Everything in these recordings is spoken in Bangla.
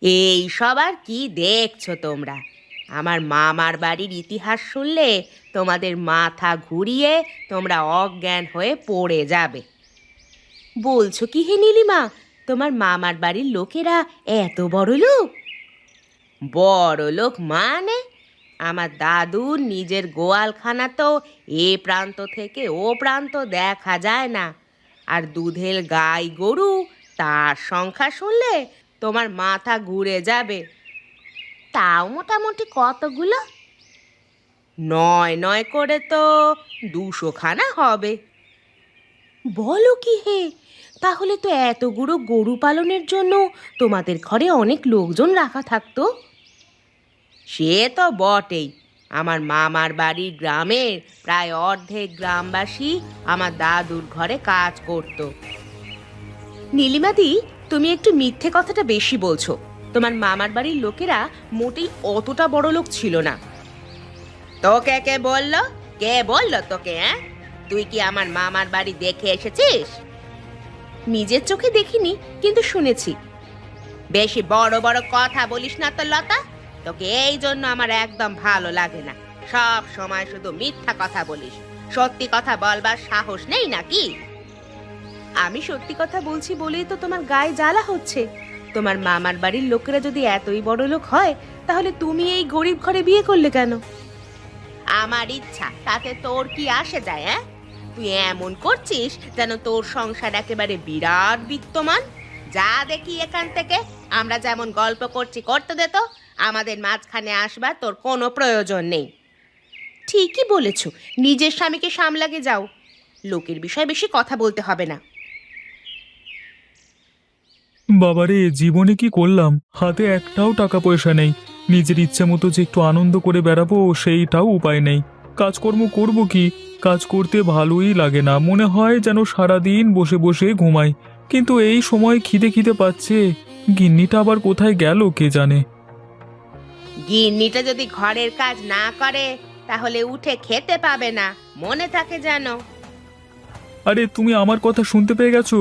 এই সব আর কি দেখছো তোমরা? আমার মামার বাড়ির ইতিহাস শুনলে তোমাদের মাথা ঘুরিয়ে তোমরা অজ্ঞান হয়ে পড়ে যাবে। বলছো কি হে নীলিমা, তোমার মামার বাড়ির লোকেরা এত বড় লোক? বড় লোক মানে আমার দাদুর নিজের গোয়ালখানা তো এ প্রান্ত থেকে ও প্রান্ত দেখা যায় না। আর দুধের গাই গরু, তার সংখ্যা শুনলে তোমার মাথা ঘুরে যাবে। তাও মোটামুটি কতগুলো? নয় নয় করে তো 200 খানা হবে। বলো কি হে, তাহলে তো এতগুলো গরু পালনের জন্য তোমাদের ঘরে অনেক লোকজন রাখা থাকতো। সে তো বটেই। আমার মামার বাড়ির গ্রামের প্রায় অর্ধেক গ্রামবাসী আমার দাদুর ঘরে কাজ করত। নীলিমাদি, তুমি একটু মিথ্যে কথাটা বেশি বলছো। তোমার মামার বাড়ির লোকেরা মোটেই অতটা বড় লোক ছিল না। তোকে কে বললো? কে বললো তোকে? তুই কি আমার মামার বাড়ি দেখে এসেছিস? নিজের চোখে দেখিনি, কিন্তু শুনেছি। বেশি বড় বড় কথা বলিস না তো লতা। তোকে এই জন্য আমার একদম ভালো লাগে না। সব সময় শুধু মিথ্যা কথা বলিস। সত্যি কথা বলবার সাহস নেই নাকি? আমি সত্যি কথা বলছি বলেই তো তোমার গায়ে জ্বালা হচ্ছে। তোমার মামার বাড়ির লোকেরা যদি এতই বড় লোক হয়, তাহলে তুমি এই গরিব ঘরে বিয়ে করলে কেন? আমার ইচ্ছা, তাতে তোর কি আসে যায়? তুই এমন করছিস যেন তোর সংসার একেবারে বিরাট বিত্তমান। যা দেখি এখান থেকে। আমরা যেমন গল্প করছি করতে দে তো। আমাদের মাঝখানে আসবার তোর কোনো প্রয়োজন নেই। ঠিকই বলেছ, নিজের স্বামীকে সামলাগে যাও। লোকের বিষয়ে বেশি কথা বলতে হবে না। বাবারে, জীবনে কি করলাম! হাতে একটাও টাকা পয়সা নেই। নিজের ইচ্ছে মতো যে একটু আনন্দ করে বেড়াবো, সেইটাও উপায় নেই। কাজকর্ম করব কি? কাজ করতে ভালোই লাগে না, মনে হয় যেন সারাদিন বসে বসে ঘুমাই। কিন্তু এই সময় খিদে খিদে পাচ্ছে। গিন্নিটা আবার কোথায় গেল কে জানে। গিন্নিটা যদি ঘরের কাজ না করে, তাহলে উঠে খেতে পাবে না, মনে থাকে যেন। আরে, তুমি আমার কথা শুনতে পেয়ে গেছো?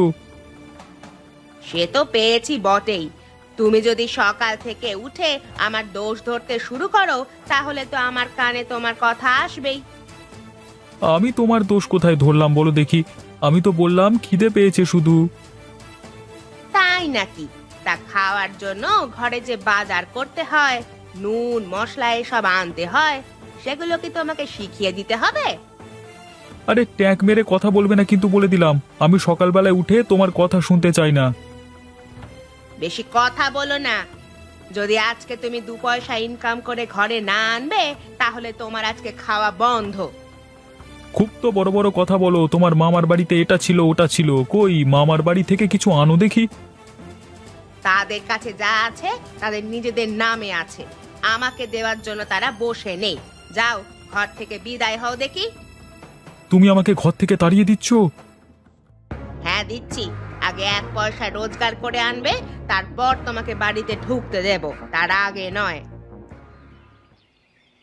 সে তো পেয়েছি বটেই। তুমি যদি সকাল থেকে উঠে আমার দোষ ধরতে শুরু করো, তাহলে তো আমার কানে তোমার কথা আসবেই। আমি তোমার দোষ কোথায় ধরলাম বলো দেখি? আমি তো বললাম খিদে পেয়েছে শুধু। তাই নাকি? তা খাওয়ার জন্য ঘরে যে বাজার করতে হয়, নুন মশলা এসব আনতে হয়, সেগুলো কি তোমাকে শিখিয়ে দিতে হবে? আরে, ট্যাঁক মেরে কথা বলবে না কিন্তু, বলে দিলাম। আমি সকালবেলায় উঠে তোমার কথা শুনতে চাই না। বেশি কথা বলো না। যদি আজকে তুমি 2 পয়সা ইনকাম করে ঘরে না আনবে, তাহলে তোমার আজকে খাওয়া বন্ধ। খুব তো বড় বড় কথা বলো, তোমার মামার বাড়িতে এটা ছিল ওটা ছিল। কই, মামার বাড়ি থেকে কিছু আনো দেখি। তাদের কাছে যা আছে তাদের নিজেদের নামে আছে। আমাকে দেওয়ার জন্য তারা বসে নেই। যাও, ঘর থেকে বিদায় হও দেখি। তুমি আমাকে ঘর থেকে তাড়িয়ে দিচ্ছ? হ্যাঁ, দিচ্ছি। আগে 1 পয়সা রোজগার করে আনবে, তারপর তোমাকে বাড়িতে ঢুকতে দেব, তার আগে নয়।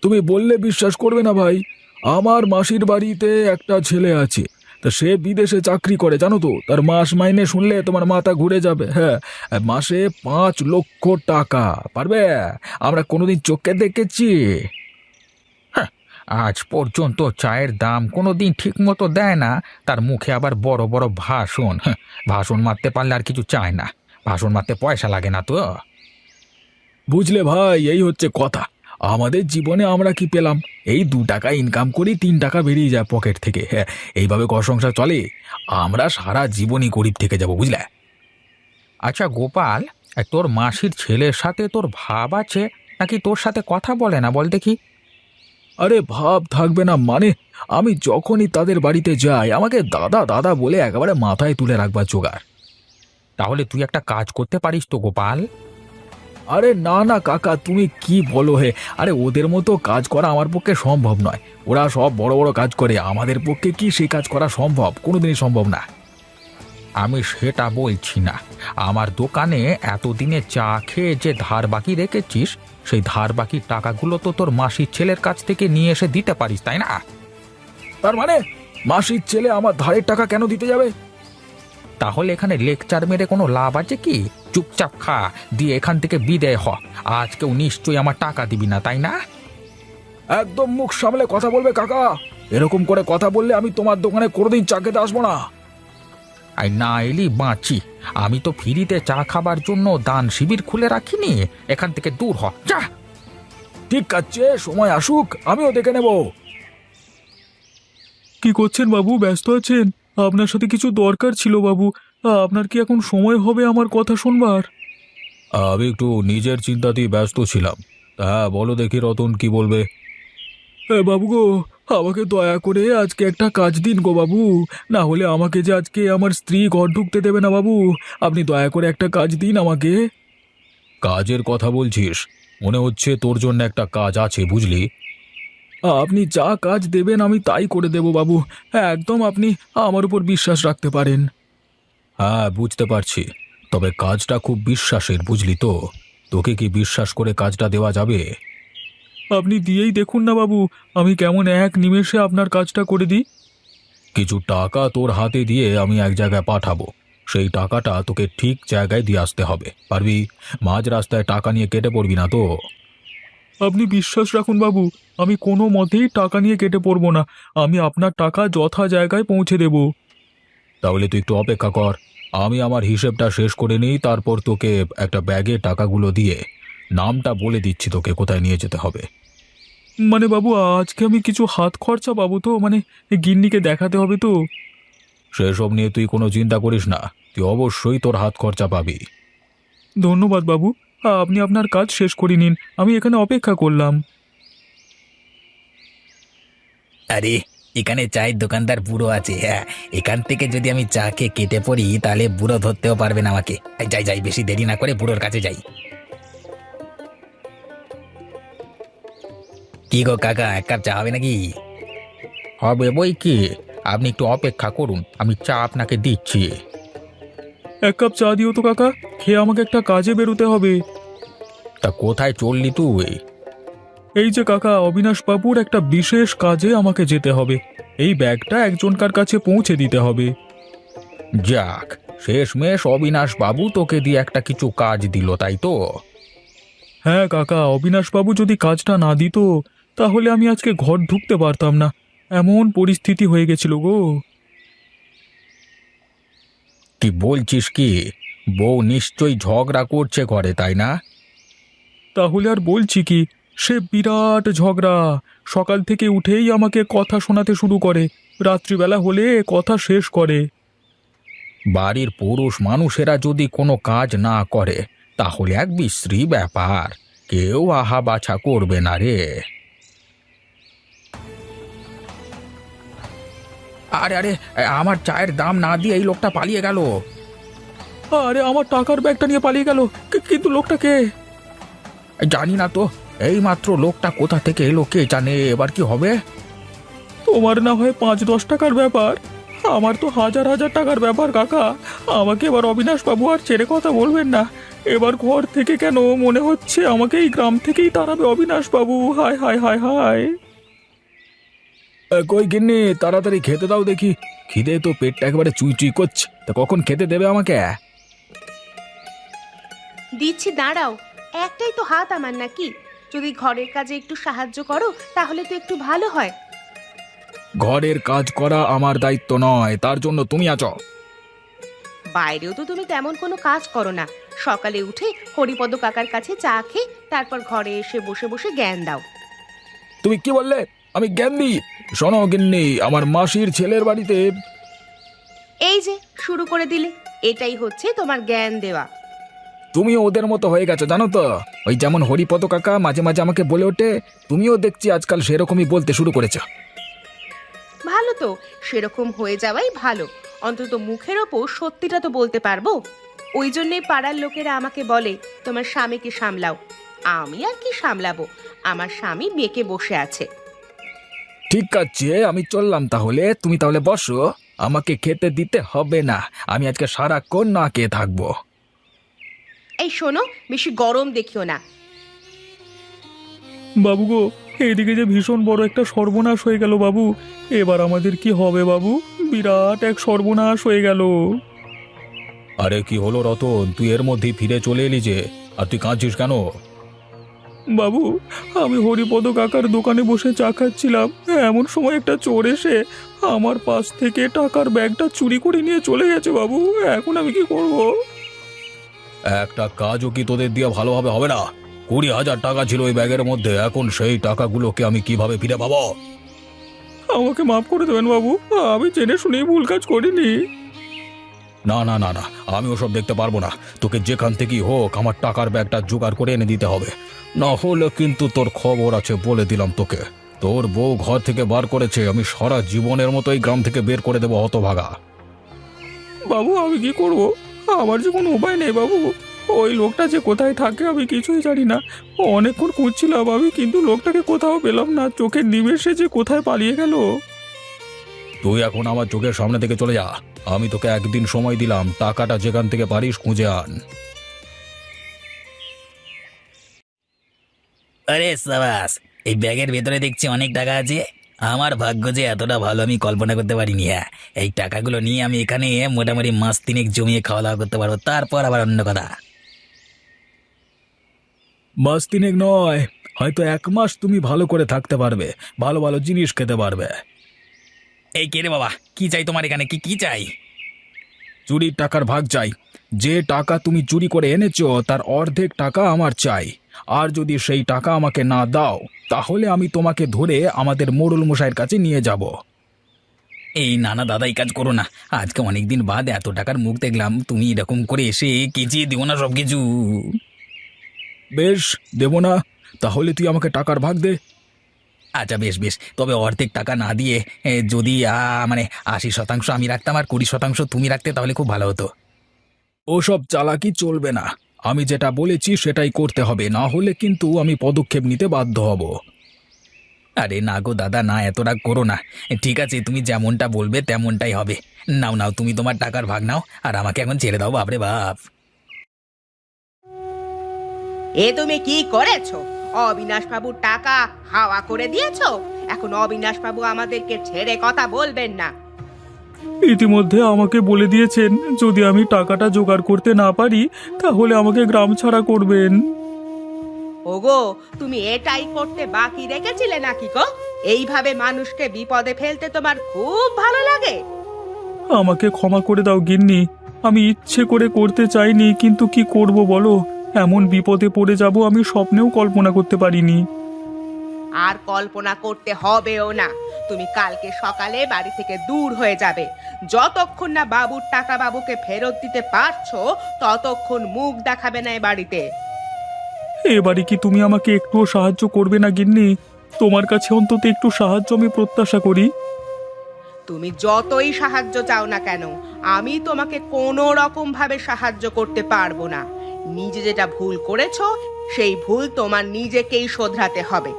তুমি বললে বিশ্বাস করবে না ভাই। আমার মাসির বাড়িতে একটা ছেলে আছে। তা সে বিদেশে চাকরি করে, জানো তো? তার মাস মাইনে শুনলে তোমার মাথা ঘুরে যাবে। হ্যাঁ, মাসে 5 লক্ষ টাকা। পারবে? আমরা কোনোদিন চোখে দেখেছি? আজ পর্যন্ত চায়ের দাম কোনোদিন ঠিক মতো দেয় না, তার মুখে আবার বড় বড় ভাষণ। ভাষণ মারতে পারলে আর কিছু চায় না। ভাষণ মারতে পয়সা লাগে না তো। বুঝলে ভাই, এই হচ্ছে কথা। আমাদের জীবনে আমরা কি পেলাম? এই 2 টাকা ইনকাম করি, 3 টাকা বেরিয়ে যায় পকেট থেকে। হ্যাঁ, এইভাবে ঘর সংসার চলে। আমরা সারা জীবনই গরিব থেকে যাব, বুঝলে? আচ্ছা গোপাল, তোর মাসির ছেলের সাথে তোর ভাব আছে নাকি তোর সাথে কথা বলে না বল দেখি? আরে, ভাব থাকবে না মানে? আমি যখনই তাদের বাড়িতে যাই, আমাকে দাদা দাদা বলে একেবারে মাথায় তুলে রাখবার জোগাড়। তাহলে তুই একটা কাজ করতে পারিস তো গোপাল। আরে না না কাকা, তুমি কি বলো হে? আরে, ওদের মতো কাজ করা আমার পক্ষে সম্ভব নয়। ওরা সব বড় বড় কাজ করে, আমাদের পক্ষে কি সেই কাজ করা সম্ভব? কোনোদিনই সম্ভব না। আমি সেটা বলছি না। আমার দোকানে এতদিনে চা খেয়ে যে ধার বাকি রেখেছিস, সেই ধার বাকির টাকাগুলো তো তোর মাসির ছেলের কাছ থেকে নিয়ে এসে দিতে পারিস, তাই না? তার মানে মাসির ছেলে আমার ধারের টাকা কেন দিতে যাবে? তাহলে এখানে লেকচার মেরে কোনো লাভ আছে কি? চুপচাপ খা, দিয়ে এখান থেকে বিদায় হ। আজকেও নিশ্চয়ই আমার টাকা দিবি না, তাই না? একদম মুখ সামলে কথা বলবে কাকা। এরকম করে কথা বললে আমি তোমার দোকানে কোনোদিন চা খেতে আসবো না। আর না এলি বাঁচি। আমি তো ফ্রিতে চা খাবার জন্য দান শিবির খুলে রাখিনি। এখান থেকে দূর হ, যা। ঠিক আছে, সময় আসুক, আমিও দেখে নেব। কি করছেন বাবু, ব্যস্ত আছেন? আপনার সাথে কিছু দরকার ছিল বাবু। আপনার কি এখন সময় হবে আমার কথা শুনবার? আমি একটু নিজের চিন্তাতেই ব্যস্ত ছিলাম। হ্যাঁ, বলো দেখি রতন, কি বলবে? বাবু গো, আমাকে দয়া করে আজকে একটা কাজ দিন গো বাবু। না হলে আমাকে যে আজকে আমার স্ত্রী ঘর ঢুকতে দেবে না বাবু। আপনি দয়া করে একটা কাজ দিন আমাকে। কাজের কথা বলছিস? মনে হচ্ছে তোর জন্য একটা কাজ আছে, বুঝলি? আপনি যা কাজ দেবেন আমি তাই করে দেব বাবু। একদম আপনি আমার উপর বিশ্বাস রাখতে পারেন। হ্যাঁ, বুঝতে পারছি, তবে কাজটা খুব বিশ্বাসের, বুঝলি তো? তোকে কি বিশ্বাস করে কাজটা দেওয়া যাবে? আপনি দিয়েই দেখুন না বাবু, আমি কেমন এক নিমেষে আপনার কাজটা করে দিই। কিছু টাকা তোর হাতে দিয়ে আমি এক জায়গায় পাঠাবো। সেই টাকাটা তোকে ঠিক জায়গায় দিয়ে আসতে হবে, পারবি? মাঝ রাস্তায় টাকা নিয়ে কেটে পড়বি না তো? আপনি বিশ্বাস রাখুন বাবু, আমি কোনো মতেই টাকা নিয়ে কেটে পড়ব না। আমি আপনার টাকা যথা জায়গায় পৌঁছে দেব। তাহলে তুই একটু অপেক্ষা কর, আমি আমার হিসেবটা শেষ করে নিই, তারপর তোকে একটা ব্যাগে টাকাগুলো দিয়ে নামটা বলে দিচ্ছি তোকে কোথায় নিয়ে যেতে হবে। মানে বাবু, আজকে আমি কিছু হাত খরচা পাবো তো? মানে গিন্নিকে দেখাতে হবে তো। সেসব নিয়ে তুই কোনো চিন্তা করিস না, তুই অবশ্যই তোর হাত খরচা পাবি। ধন্যবাদ বাবু, আপনি আপনার কাজ শেষ করে নিন, আমি এখানে অপেক্ষা করলাম। আরে, এখানে চায়ের দোকানদার বুড়ো আছে। হ্যাঁ, এখান থেকে যদি আমি চা খেয়ে কেটে পড়ি তাহলে বুড়ো ধরতেও পারবে না আমাকে। এই যাই যাই, বেশি দেরি না করে বুড়োর কাছে যাই। কি গো কাকা, এক কাপ চা হবে নাকি? হবে বই কি, আপনি একটু অপেক্ষা করুন, আমি চা আপনাকে দিচ্ছি। এক কাপ চা দিও তো কাকা, খেয়ে আমাকে একটা কাজে বেরোতে হবে। তা কোথায় চললি তুই? এই যে কাকা, অবিনাশ বাবুর একটা বিশেষ কাজে আমাকে যেতে হবে। এই ব্যাগটা একজনকার কাছে পৌঁছে দিতে হবে। যাক, শেষমেশ অবিনাশ বাবু তোকে দিয়ে একটা কিছু কাজ দিল, তাই তো? হ্যাঁ কাকা, অবিনাশ বাবু যদি কাজটা না দিত তাহলে আমি আজকে ঘর ঢুকতে পারতাম না। এমন পরিস্থিতি হয়ে গেছিল গো। কি বলছিস কি? বউ নিশ্চয়ই ঝগড়া করছে ঘরে, তাই না? তাহলে আর বলছি কি, সে বিরাট ঝগড়া। সকাল থেকে উঠেই আমাকে কথা শোনাতে শুরু করে, রাত্রিবেলা হলে কথা শেষ করে। বাড়ির পুরুষ মানুষেরা যদি কোনো কাজ না করে তাহলে এক বিশ্রী ব্যাপার, কেউ আহা বাছা করবে না রে। আরে আরে, আমার চায়ের দাম না দিয়ে এই লোকটা পালিয়ে গেল। আরে, আমার টাকার ব্যাগটা নিয়ে পালিয়ে গেল। কিন্তু লোকটা কে? জানি না তো, এই মাত্র লোকটা কোথা থেকে এলো কে জানে। এবার কি হবে? তোমার না হয় 5-10 টাকার ব্যাপার, আমার তো হাজার হাজার টাকার ব্যাপার কাকা। আমাকে এবার অবিনাশ বাবু আর ছেড়ে কথা বলবেন না। এবার ঘর থেকে কেন মনে হচ্ছে আমাকে এই গ্রাম থেকেই তাড়াবে অবিনাশ বাবু। হায় হায় হায় হায়। কই গিন্নি, তাড়াতাড়ি খেতে দাও দেখি, খিদে তো পেটটা একেবারে চুই চুই করছে। তা কখন খেতে দেবে আমাকে? দিচ্ছি, দাঁড়াও। একটাই তো হাত আমার নাকি? যদি ঘরের কাজে একটু সাহায্য করো তাহলে তো একটু ভালো হয়। ঘরের কাজ করা আমার দায়িত্ব নয়, তার জন্য তুমি আছো। বাইরেও তো তুমি তেমন কোনো কাজ করো না। সকালে উঠে হরিপদ কাকার কাছে চা খেয়ে তারপর ঘরে এসে বসে বসে জ্ঞান দাও। তুমি কি বললে? আমি জ্ঞান দিই? শোনো গিন্নি, আমার মাসির ছেলের বাড়িতে। এই যে শুরু করে দিলে, এটাই হচ্ছে তোমার জ্ঞান দেওয়া। তুমিও ওদের মতো হয়ে গেছো, জানো তো? ওই যেমন হরিপদ কাকা মাঝে মাঝে আমাকে বলে ওঠে, তুমিও দেখছি আজকাল সেরকমই বলতে শুরু করেছো। ভালো তো, সেরকম হয়ে যাওয়াই ভালো। অন্তত মুখের ওপর সত্যিটা তো বলতে পারবো। ওই জন্যই পাড়ার লোকেরা আমাকে বলে তোমার স্বামীকে সামলাও। আমি আর কি সামলাবো, আমার স্বামী বেঁকে বসে আছে। ঠিক আছে, আমি চললাম তাহলে। তুমি তাহলে বসো, আমাকে খেতে দিতে হবে না। আমি আজকে সারাক্ষণ না খেয়ে থাকবো। এই শোনো, বেশি গরম দেখিও না। বাবু গো, এইদিকে যে ভীষণ বড় একটা সর্বনাশ হয়ে গেল বাবু। এবার আমাদের কি হবে বাবু? বিরাট এক সর্বনাশ হয়ে গেল। আরে কি হলো রতন, তুই এর মধ্যেই ফিরে চলে এলি যে, আর তুই কাঁদছিস কেন? বাবু, আমি হরিপদ কাকার দোকানে বসে চা খাচ্ছিলাম, এমন সময় একটা চোর এসে আমার পাশ থেকে টাকার ব্যাগটা চুরি করে নিয়ে চলে গেছে বাবু। এখন আমি কি করব? একটা কাজও কি তোদের দিয়ে ভালোভাবে হবে না? 20,000 টাকা ছিল ওই ব্যাগের মধ্যে, এখন সেই টাকাগুলোকে আমি কিভাবে ফিরে পাবো? আমাকে মাফ করে দেবেন বাবু, আমি জেনে শুনেই ভুল কাজ করিনি। না না না না, আমি ওসব দেখতে পারবো না। তোকে যেখান থেকেই হোক আমার টাকার ব্যাগটা জোগাড় করে এনে দিতে হবে, না হলে কিন্তু তোর খবর আছে বলে দিলাম তোকে। তোর বউ ঘর থেকে বার করেছে, আমি সারা জীবনের মতো এই গ্রাম থেকে বের করে দেবো হতভাগা। বাবু, আমি কি করব? আমার যে কোনো উপায় নেই বাবু। ওই লোকটা যে কোথায় থাকে আমি কিছুই জানি না। অনেকক্ষণ খুঁজছিলাম আমি, কিন্তু লোকটাকে কোথাও পেলাম না। চোখের নিমেষে যে কোথায় পালিয়ে গেল। তুই এখন আমার চোখের সামনে থেকে চলে যা। আমি তোকে একদিন সময় দিলাম, টাকাটা যেখান থেকে পারিস খুঁজে আন। আরে সাবাস, এই ব্যাগের ভেতরে দেখছি অনেক টাকা আছে। আমার ভাগ্য যে এতটা ভালো আমি কল্পনা করতে পারিনি। হ্যাঁ, এই টাকাগুলো নিয়ে আমি এখানে মোটামুটি মাস তিনেক জমিয়ে খাওয়া দাওয়া করতে পারবো, তারপর আবার অন্য কথা। মাস তিনেক নয়, হয়তো 1 মাস তুমি ভালো করে থাকতে পারবে, ভালো ভালো জিনিস খেতে পারবে। এই কে রে বাবা, কি চাই তোমার এখানে? কি কি চাই? চুরির টাকার ভাগ চাই। যে টাকা তুমি চুরি করে এনেছো তার অর্ধেক টাকা আমার চাই। আর যদি সেই টাকা আমাকে না দাও, তাহলে আমি তোমাকে ধরে আমাদের মোড়ল মশাইয়ের কাছে নিয়ে যাব। এই না না দাদা, এই কাজ করো না। আজকে অনেকদিন বাদ এত টাকার মুখ দেখলাম, তুমি এরকম করে এসে কেচিয়ে দিও না সব কিছু। বেশ, দেব না। তাহলে তুই আমাকে টাকার ভাগ দে। আচ্ছা বেশ বেশ, তবে অর্ধেক টাকা না দিয়ে যদি মানে 80% আমি রাখতাম আর 20% তুমি রাখতে, তাহলে খুব ভালো হতো। ওসব চালাকি চলবে না। আমি যেটা বলেছি সেটাই করতে হবে, না হলে কিন্তু আমি পদক্ষেপ নিতে বাধ্য হব। আরে না গো দাদা, না এত রাগ করো না। ঠিক আছে, তুমি যেমনটা বলবে তেমনটাই হবে। নাও নাও, তুমি তোমার টাকার ভাগ নাও আর আমাকে এখন ছেড়ে দাও। বাপরে বাপ! এ তুমি কি করেছো? অবিনাশ বাবুর টাকা হাওয়া করে দিয়েছো। এখন অবিনাশ বাবু আমাদেরকে ছেড়ে কথা বলবেন না। ইতিমধ্যে আমাকে বলে দিয়েছেন, যদি আমি টাকাটা জোগাড় করতে না পারি তাহলে আমাকে গ্রাম ছাড়া করবেন। ওগো, তুমি এটাই করতে বাকি রেখেছিলে নাকি গো? এইভাবে মানুষকে বিপদে ফেলতে তোমার খুব ভালো লাগে? আমাকে ক্ষমা করে দাও গিন্নি, আমি ইচ্ছে করে করতে চাইনি, কিন্তু কি করব বলো? এমন বিপদে পড়ে যাব আমি স্বপ্নেও কল্পনা করতে পারিনি। আর কল্পনা করতে হবেও না। তুমি কালকে সকালে বাড়ি থেকে দূর হয়ে যাবে। যতক্ষণ না বাবুর টাকা বাবুকে ফেরত দিতে পারছো, ততক্ষণ মুখ দেখাবে না এ বাড়িতে। এবারে কি তুমি আমাকে একটুও সাহায্য করবে না গিন্নি? তোমার কাছে অন্তত একটু সাহায্য আমি প্রত্যাশা করি। তুমি যতই সাহায্য চাও না কেন, আমি তোমাকে কোনো রকম ভাবে সাহায্য করতে পারবো না। নিজে যেটা ভুল করেছো, সেই ভুল তোমার নিজেকেই শোধরাতে হবে।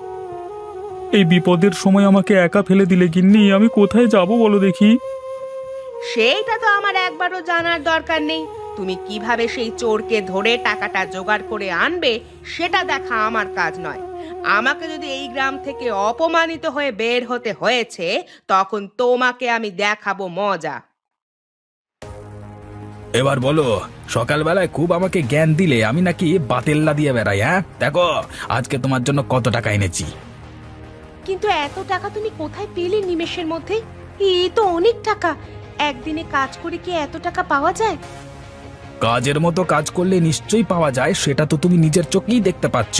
এই বিপদের সময় আমাকে একা ফেলে দিলে গিন্নি, আমি কোথায় যাব বলো দেখি? সেইটা তো আমার একবারও জানার দরকার নেই। তুমি কিভাবে সেই চোরকে ধরে টাকাটা জোগাড় করে আনবে সেটা দেখা আমার কাজ নয়। আমাকে যদি এই গ্রাম থেকে অপমানিত হয়ে বের হতে হয়েছে, তখন তোমাকে আমি দেখাবো মজা। এবার বলো, সকালবেলায় খুব আমাকে জ্ঞান দিলে আমি নাকি বাতেল্লা দিয়ে বেড়াই। হ্যাঁ, দেখো আজকে তোমার জন্য কত টাকা এনেছি। কিন্তু এত টাকা তুমি কোথায় পেলে নিমেষের মধ্যে? এই তো অনেক টাকা। একদিনে কাজ করে কি এত টাকা পাওয়া যায়? কাজের মতো কাজ করলে নিশ্চয়ই পাওয়া যায়, সেটা তো তুমি নিজের চোখেই দেখতে পাচ্ছ।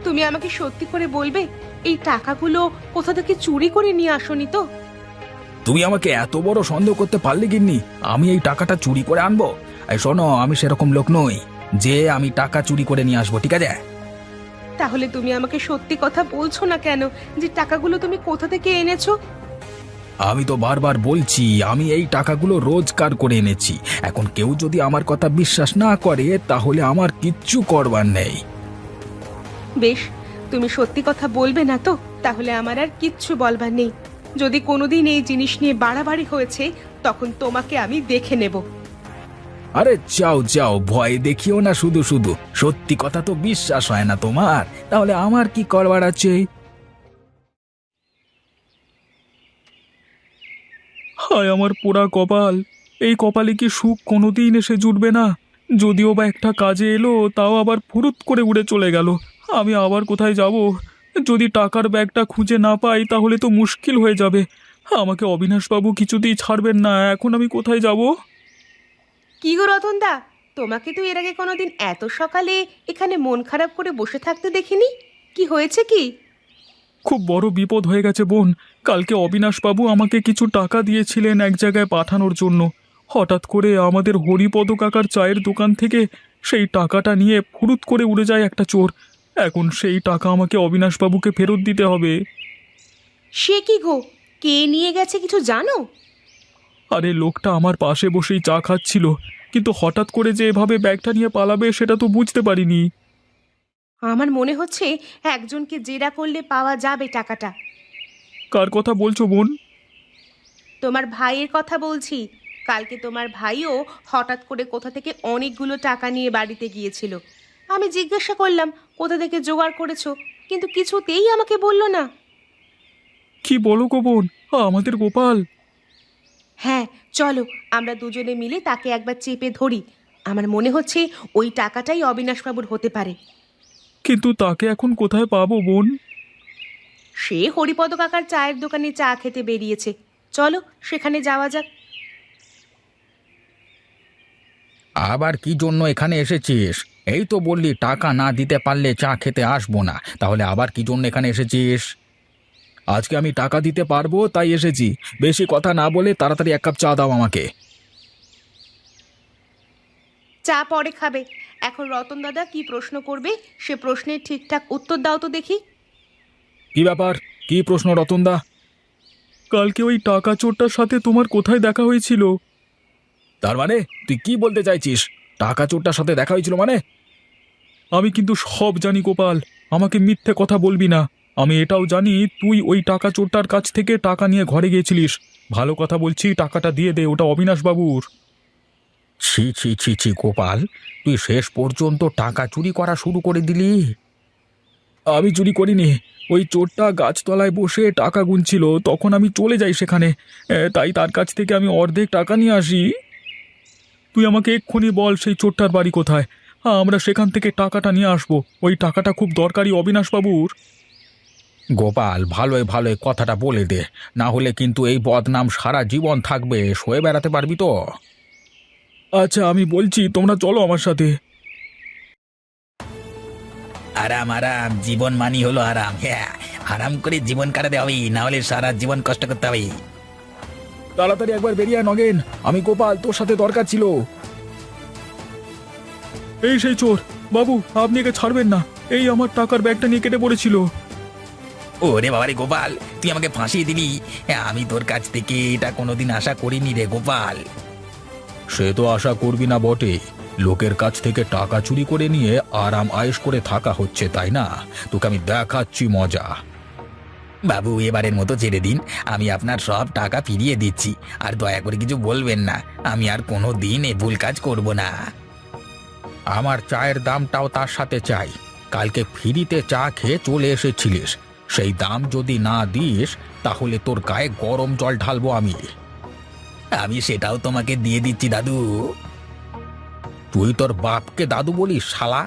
তুমি আমাকে সত্যি করে বলবে, এই টাকাগুলো কোথা থেকে চুরি করে নিয়ে আসোনি তো? তুমি আমাকে এত বড় সন্দেহ করতে পারলে গিন্নি? আমি এই টাকাটা চুরি করে আনবো? এই শোনো, আমি সেরকম লোক নই যে আমি টাকা চুরি করে নিয়ে আসবো, ঠিক আছে? তাহলে তুমি আমাকে সত্যি কথা বলছো না কেন, যে টাকাগুলো তুমি কোথা থেকে এনেছো? আমি তো বারবার বলছি আমি এই টাকাগুলো রোজগার করে এনেছি। এখন কেউ যদি আমার কথা বিশ্বাস না করে, তাহলে আমার কিচ্ছু করবার নেই। বেশ, তুমি সত্যি কথা বলবে না তো? তাহলে আমার আর কিচ্ছু বলবার নেই। যদি কোনোদিন এই জিনিস নিয়ে বাড়াবাড়ি হয়েছে, তখন তোমাকে আমি দেখে নেব। আরে যাও যাও, ভয় দেখিও না শুধু শুধু। সত্যি কথা তো বিশ্বাস হয় না তোমার, তাহলে আমার কি করবার আছে? হায় আমার পোড়া কপাল! এই কপালে কি সুখ কোনোদিন এসে জুটবে না? যদিও বা একটা কাজে এলো, তাও আবার ফুরুত করে উড়ে চলে গেল। আমি আবার কোথায় যাব? যদি টাকার ব্যাগটা খুঁজে না পাই তাহলে তো মুশকিল হয়ে যাবে। আমাকে অবিনাশবাবু কিছুতেই ছাড়বেন না। এখন আমি কোথায় যাব? কি গো রতনদা, তোমাকে তো এর আগে কোনোদিন এত সকালে এখানে মন খারাপ করে বসে থাকতে দেখিনি। কি হয়েছে কি? খুব বড় বিপদ হয়ে গেছে বোন। কালকে অবিনাশবাবু আমাকে কিছু টাকা দিয়েছিলেন এক জায়গায় পাঠানোর জন্য। হঠাৎ করে আমাদের হরিপদ কাকার চায়ের দোকান থেকে সেই টাকাটা নিয়ে ফুরুত করে উড়ে যায় একটা চোর। এখন সেই টাকা আমাকে অবিনাশবাবুকে ফেরত দিতে হবে। সে কি গো, কে নিয়ে গেছে কিছু জানো? আরে লোকটা আমার পাশে বসেই চা খাচ্ছিল, কিন্তু হঠাৎ করে যে এভাবে ব্যাগটা নিয়ে পালাবে সেটা তো বুঝতে পারিনি। আমার মনে হচ্ছে একজনকে জেরা করলে পাওয়া যাবে টাকাটা। কার কথা বলছো বোন? তোমার ভাইয়ের কথা বলছি। কালকে তোমার ভাইও হঠাৎ করে কোথা থেকে অনেকগুলো টাকা নিয়ে বাড়িতে গিয়েছিল। আমি জিজ্ঞাসা করলাম কোথা থেকে জোগাড় করেছো, কিন্তু কিছুতেই আমাকে বললো না। কি বলো গো বোন, আমাদের গোপাল? হ্যাঁ, চলো আমরা দুজনে মিলে তাকে একবার চেপে ধরি। আমার মনে হচ্ছে ওই টাকাটাই অবিনাশবাবুর হতে পারে। কিন্তু তাকে এখন কোথায় পাবো বোন? সে হরিপদ কাকার চায়ের দোকানে চা খেতে বেরিয়েছে। চলো সেখানে যাওয়া যাক। আবার কি জন্য এখানে এসেছিস? এই তো বললি টাকা না দিতে পারলে চা খেতে আসবো না, তাহলে আবার কি জন্য এখানে এসেছিস? আজকে আমি টাকা দিতে পারবো তাই এসেছি। বেশি কথা না বলে তাড়াতাড়ি এক কাপ চা দাও আমাকে। চা পরে খাবে। এখন রতন দাদা কি প্রশ্ন করবে সে প্রশ্নের ঠিকঠাক উত্তর দাও তো দেখি। কি ব্যাপার? কি প্রশ্ন রতনদা? কালকে ওই টাকা চোরটার সাথে তোমার কোথায় দেখা হয়েছিল? তার মানে তুই কি বলতে চাইছিস? টাকা চোরটার সাথে দেখা হয়েছিল মানে? আমি কিন্তু সব জানি গোপাল, আমাকে মিথ্যে কথা বলবি না। আমি এটাও জানি তুই ওই টাকা চোরটার কাছ থেকে টাকা নিয়ে ঘরে গিয়েছিলিস। ভালো কথা বলছি, টাকাটা দিয়ে দে, ওটা অবিনাশবাবুর। ছি ছি ছি ছি গোপাল, তুই শেষ পর্যন্ত টাকা চুরি করা শুরু করে দিলি। আমি চুরি করিনি। ওই চোরটা গাছতলায় বসে টাকা গুনছিল, তখন আমি চলে যাই সেখানে। তাই তার কাছ থেকে আমি অর্ধেক টাকা নিয়ে আসি। তুই আমাকে এক্ষুনি বল সেই চোরটার বাড়ি কোথায়। আমরা সেখান থেকে টাকাটা নিয়ে আসবো। ওই টাকাটা খুব দরকারি অবিনাশবাবুর। গোপাল, ভালোই ভালোই কথাটা বলে দে, না হলে কিন্তু এই বদনাম সারা জীবন থাকবে। সয়ে বেড়াতে পারবি তো? আচ্ছা আমি বলছি, তোমরা চলো আমার সাথে। আরাম আরাম, জীবন মানি হলো আরাম। হ্যাঁ, আরাম করে জীবন কাটাতে হবে, না হলে সারা জীবন কষ্ট করতে হবে। তাড়াতাড়ি একবার বেরিয়ে আয় নগেন। আমি গোপাল, তোর সাথে দরকার ছিল। এই সেই চোর বাবু, আপনি একে ছাড়বেন না। এই আমার টাকার ব্যাগটা নিয়ে কেটে পড়েছিল। ওরে বাবারে গোপাল, তুই আমাকে ফাঁসিয়ে দিলি। আমি তোর কাছ থেকে এটা কোনোদিন আশা করিনি রে গোপাল। সে তো আশা করবি না বটে। লোকের কাছ থেকে টাকা চুরি করে নিয়ে আরাম আয়েশ করে থাকা হচ্ছে, তাই না? তোকে আমি দেখাচ্ছি মজা। বাবু, এবারের মতো ছেড়ে দিন। আমি আপনার সব টাকা ফিরিয়ে দিচ্ছি। আর দয়া করে কিছু বলবেন না। আমি আর কোনো দিন এ ভুল কাজ করব না। আমার চায়ের দামটাও তার সাথে চাই। কালকে ফ্রিতে চা খেয়ে চলে এসেছিলিস, সেই দাম যদি না দিস তাহলে তোর গায়ে গরম জল ঢালবো আমি। আমি সেটাও তোমাকে দিয়ে দিচ্ছি দাদু। তুই তোর বাপকে দাদু বলিস শালা?